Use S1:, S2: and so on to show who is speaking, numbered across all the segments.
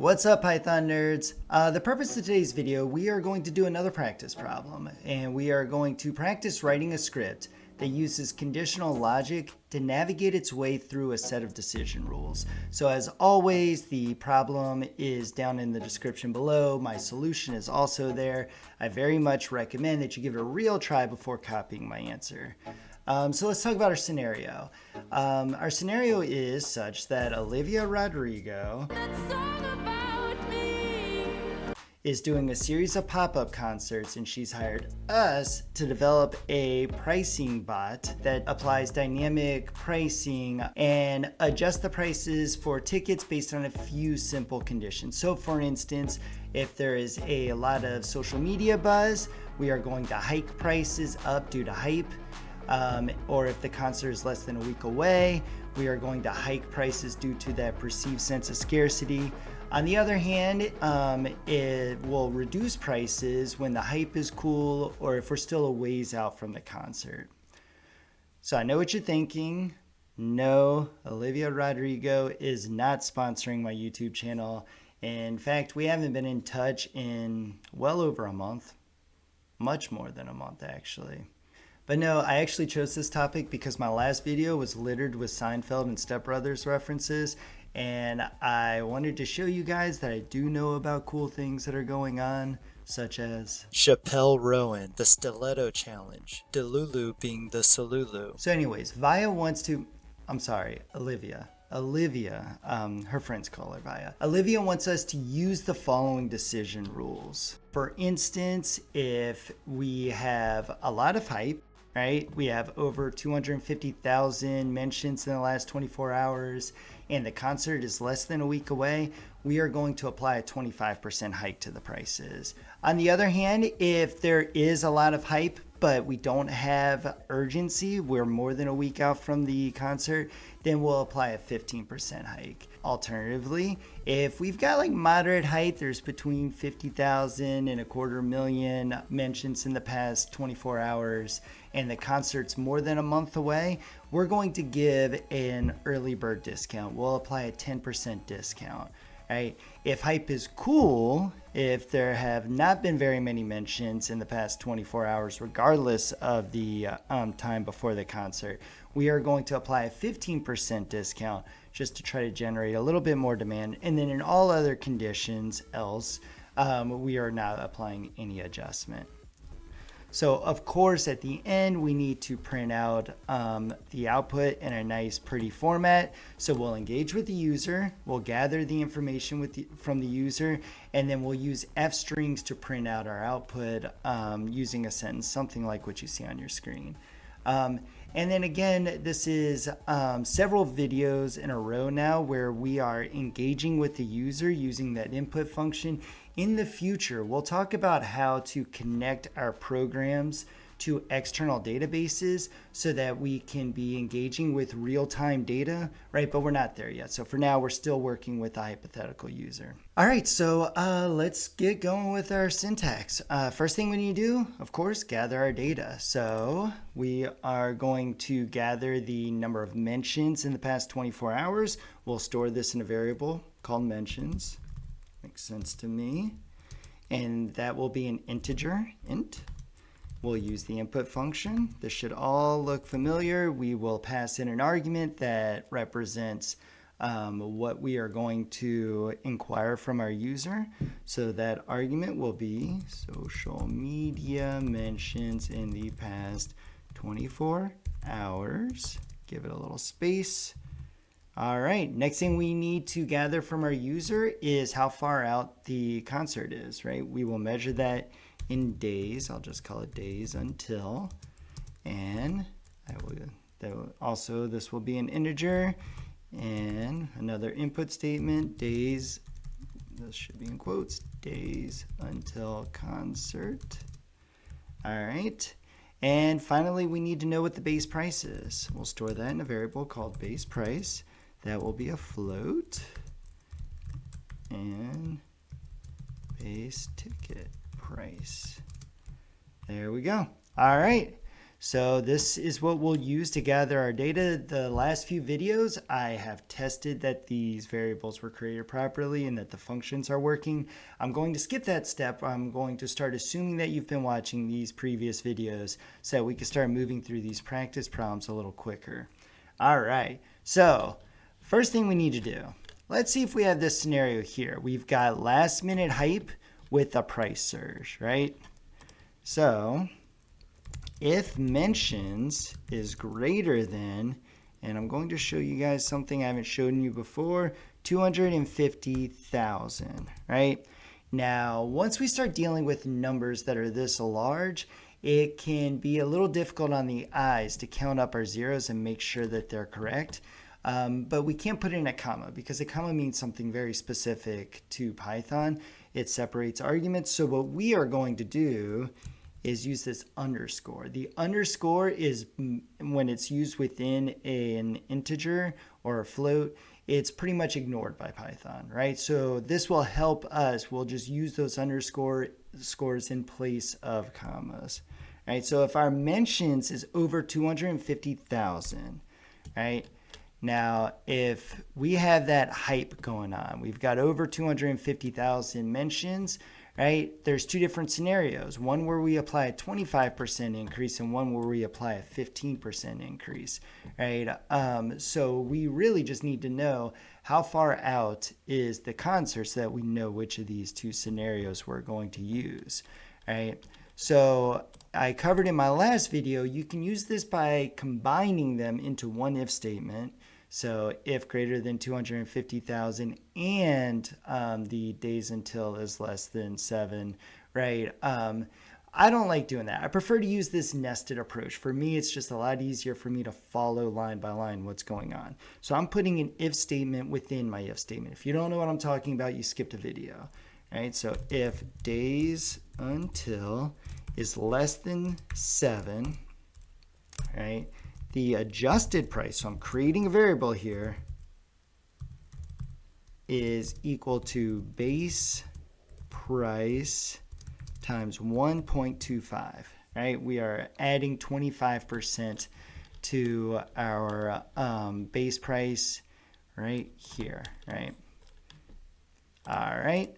S1: What's up, Python nerds? The purpose of today's video, we are going to do another practice problem, and we are going to practice writing a script that uses conditional logic to navigate its way through a set of decision rules. So as always, the problem is down in the description below. My solution is also there. I very much recommend that you give it a real try before copying my answer. So let's talk about our scenario. Our scenario is such that Olivia Rodrigo is doing a series of pop-up concerts, and she's hired us to develop a pricing bot that applies dynamic pricing and adjusts the prices for tickets based on a few simple conditions. So for instance, if there is a lot of social media buzz, we are going to hike prices up due to hype. Or if the concert is less than a week away, we are going to hike prices due to that perceived sense of scarcity. On the other hand, it will reduce prices when the hype is cool or if we're still a ways out from the concert. So I know what you're thinking. No, Olivia Rodrigo is not sponsoring my YouTube channel. In fact, we haven't been in touch in well over a month. Much more than a month, actually. But no, I actually chose this topic because my last video was littered with Seinfeld and Step Brothers references, and I wanted to show you guys that I do know about cool things that are going on, such as
S2: Chappelle Rowan, the Stiletto Challenge, Delulu being the Solulu.
S1: So anyways, Vaya wants to, Olivia, her friends call her Vaya. Olivia wants us to use the following decision rules. For instance, if we have a lot of hype, right? We have over 250,000 mentions in the last 24 hours, and the concert is less than a week away, we are going to apply a 25% hike to the prices. On the other hand, if there is a lot of hype, but we don't have urgency, we're more than a week out from the concert, then we'll apply a 15% hike. Alternatively, if we've got like moderate height, there's between 50,000 and 250,000 mentions in the past 24 hours, and the concert's more than a month away, we're going to give an early bird discount. We'll apply a 10% discount. Right? If hype is cool, if there have not been very many mentions in the past 24 hours, regardless of the time before the concert, we are going to apply a 15% discount just to try to generate a little bit more demand. And then in all other conditions else, we are not applying any adjustment. So of course, at the end, we need to print out the output in a nice, pretty format. So we'll engage with the user, we'll gather the information from the user, and then we'll use F strings to print out our output using a sentence, something like what you see on your screen. And then again, this is several videos in a row now where we are engaging with the user using that input function. In the future, we'll talk about how to connect our programs to external databases so that we can be engaging with real-time data, right? But we're not there yet. So for now, we're still working with a hypothetical user. All right, so let's get going with our syntax. First thing we need to do, of course, gather our data. So we are going to gather the number of mentions in the past 24 hours. We'll store this in a variable called mentions. Makes sense to me. And that will be an integer, int. We'll use the input function. This should all look familiar. We will pass in an argument that represents what we are going to inquire from our user. So that argument will be social media mentions in the past 24 hours. Give it a little space. All right, next thing we need to gather from our user is how far out the concert is, right? We will measure that in days. I'll just call it days until, and this will be an integer, and another input statement, days, this should be in quotes, days until concert. All right, and finally we need to know what the base price is. We'll store that in a variable called base price. That will be a float, and base ticket price. There we go. All right. So this is what we'll use to gather our data. The last few videos, I have tested that these variables were created properly and that the functions are working. I'm going to skip that step. I'm going to start assuming that you've been watching these previous videos so that we can start moving through these practice problems a little quicker. All right, so first thing we need to do, let's see if we have this scenario here. We've got last minute hype with a price surge, right? So if mentions is greater than, and I'm going to show you guys something I haven't shown you before, 250,000, right? Now, once we start dealing with numbers that are this large, it can be a little difficult on the eyes to count up our zeros and make sure that they're correct. But we can't put in a comma because a comma means something very specific to Python. It separates arguments. So what we are going to do is use this underscore. The underscore is when it's used within an integer or a float, it's pretty much ignored by Python, right? So this will help us. We'll just use those underscores in place of commas, right? So if our mentions is over 250,000, right? Now, if we have that hype going on, we've got over 250,000 mentions, right? There's two different scenarios. One where we apply a 25% increase and one where we apply a 15% increase, right? So we really just need to know how far out is the consort so that we know which of these two scenarios we're going to use, right? So I covered in my last video, you can use this by combining them into one if statement. So if greater than 250,000 and the days until is less than 7, right? I don't like doing that. I prefer to use this nested approach. For me, it's just a lot easier for me to follow line by line what's going on. So I'm putting an if statement within my if statement. If you don't know what I'm talking about, you skipped a video, right? So if days until is less than 7, right? The adjusted price, so I'm creating a variable here, is equal to base price times 1.25, right? We are adding 25% to our base price right here, right? All right.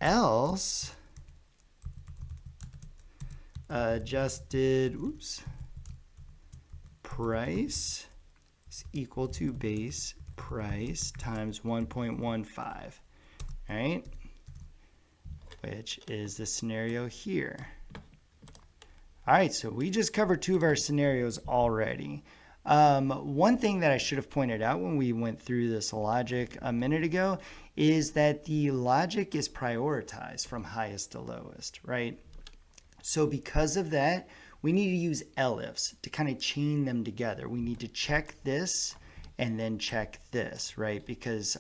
S1: Else, adjusted, price is equal to base price times 1.15, right? Which is the scenario here. All right, so we just covered two of our scenarios already. One thing that I should have pointed out when we went through this logic a minute ago is that the logic is prioritized from highest to lowest, right? So because of that, we need to use elifs to kind of chain them together. We need to check this and then check this, right? Because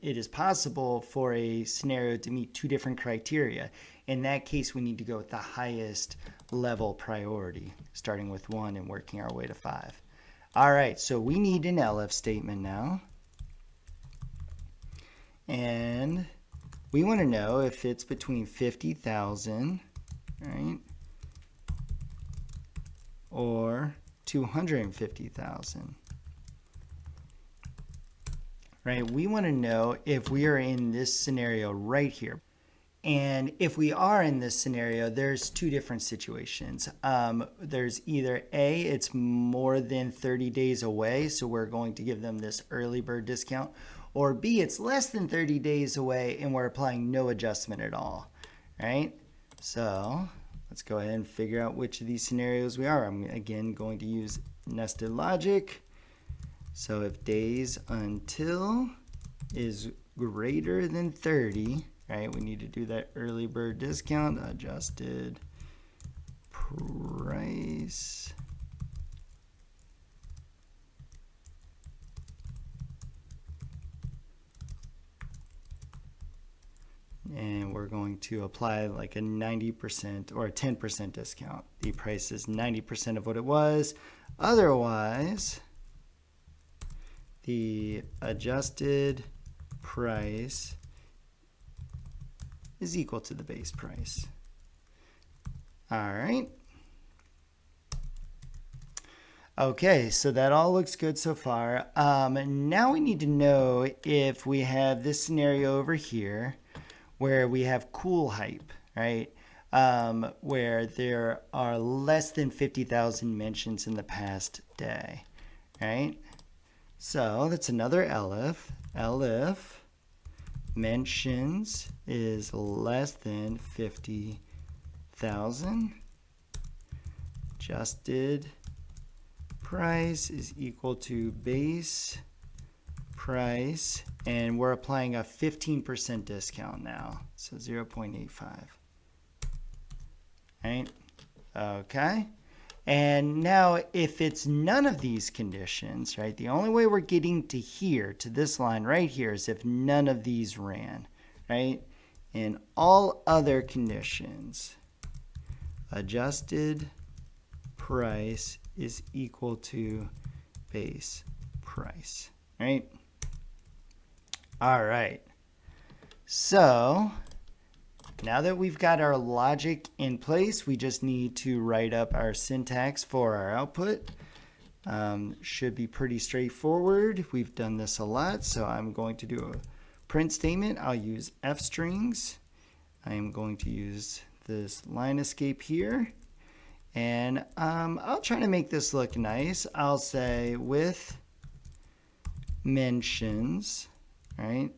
S1: it is possible for a scenario to meet two different criteria. In that case, we need to go with the highest level priority, starting with 1 and working our way to 5. All right, so we need an elif statement now. And we want to know if it's between 50,000, right? Or 250,000, right? We want to know if we are in this scenario right here. And if we are in this scenario, there's two different situations. There's either A, it's more than 30 days away, so we're going to give them this early bird discount, or B, it's less than 30 days away and we're applying no adjustment at all, right? So let's go ahead and figure out which of these scenarios we are. I'm again going to use nested logic. So if days until is greater than 30, right, we need to do that early bird discount, adjusted price and we're going to apply like a 90% or a 10% discount. The price is 90% of what it was. Otherwise, the adjusted price is equal to the base price. All right. Okay, so that all looks good so far. Now we need to know if we have this scenario over here where we have cool hype, right? Where there are less than 50,000 mentions in the past day, right? So that's another elif. Elif mentions is less than 50,000. Adjusted price is equal to base price, and we're applying a 15% discount now, so 0.85. Right? Okay. And now if it's none of these conditions, right, the only way we're getting to here, to this line right here, is if none of these ran, right? In all other conditions, adjusted price is equal to base price, right? All right. So now that we've got our logic in place, we just need to write up our syntax for our output. Should be pretty straightforward. We've done this a lot, so I'm going to do a print statement. I'll use f strings. I am going to use this line escape here. And I'll try to make this look nice. I'll say with mentions, right?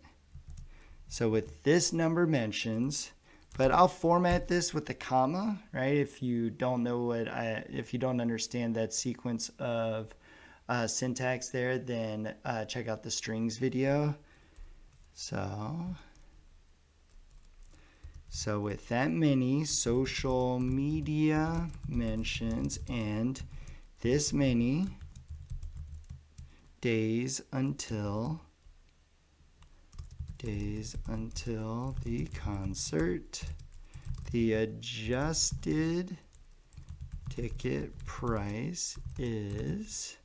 S1: So with this number mentions, but I'll format this with a comma, right? If you don't know if you don't understand that sequence of syntax there, then check out the strings video. So with that many social media mentions and this many days until the concert, the adjusted ticket price is,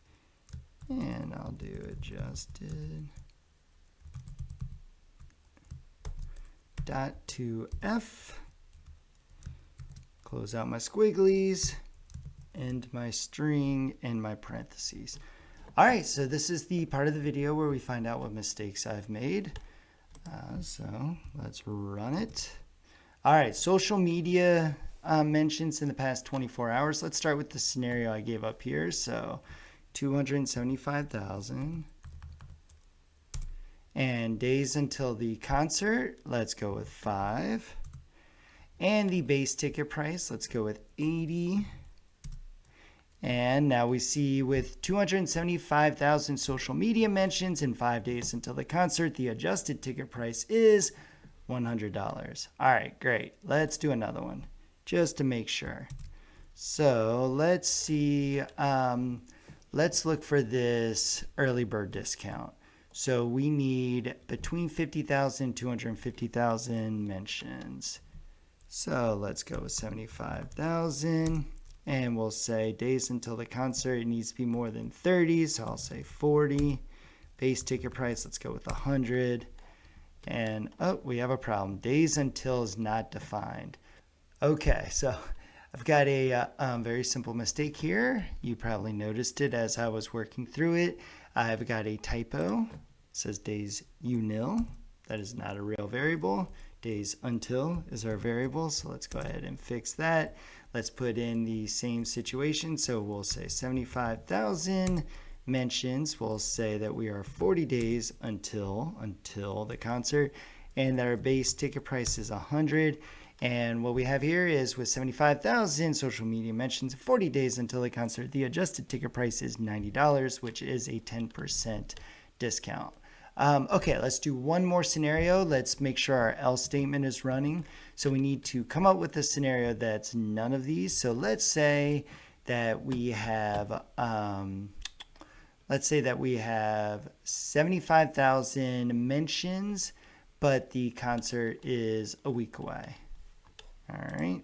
S1: and I'll do adjusted dot to f, close out my squigglies, end my string, and my parentheses. All right, so this is the part of the video where we find out what mistakes I've made. So let's run it. All right, social media mentions in the past 24 hours. Let's start with the scenario I gave up here. So 275,000. And days until the concert, let's go with 5. And the base ticket price, let's go with 80. And now we see with 275,000 social media mentions in 5 days until the concert, the adjusted ticket price is $100. All right, great. Let's do another one just to make sure. So let's see. Let's look for this early bird discount. So we need between 50,000 and 250,000 mentions. So let's go with 75,000. And we'll say days until the concert, it needs to be more than 30. So I'll say 40. Base ticket price, let's go with 100. And oh, we have a problem. Days until is not defined. Okay, so I've got a very simple mistake here. You probably noticed it as I was working through it. I've got a typo. It says days unil. That is not a real variable. Days until is our variable. So let's go ahead and fix that. Let's put in the same situation. So we'll say 75,000 mentions. We'll say that we are 40 days until the concert, and that our base ticket price is 100. And what we have here is with 75,000 social media mentions, 40 days until the concert, the adjusted ticket price is $90, which is a 10% discount. Okay, let's do one more scenario. Let's make sure our else statement is running. So we need to come up with a scenario that's none of these. So let's say that we have 75,000 mentions, but the concert is a week away. All right,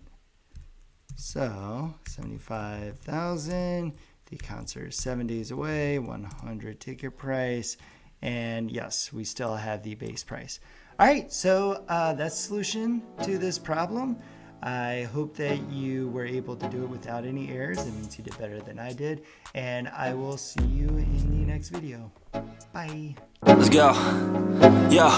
S1: so 75,000, the concert is 7 days away, 100 ticket price, and yes, we still have the base price. All right, so that's the solution to this problem. I hope that you were able to do it without any errors. That means you did better than I did. And I will see you in the next video. Bye.
S3: Let's go. Yeah.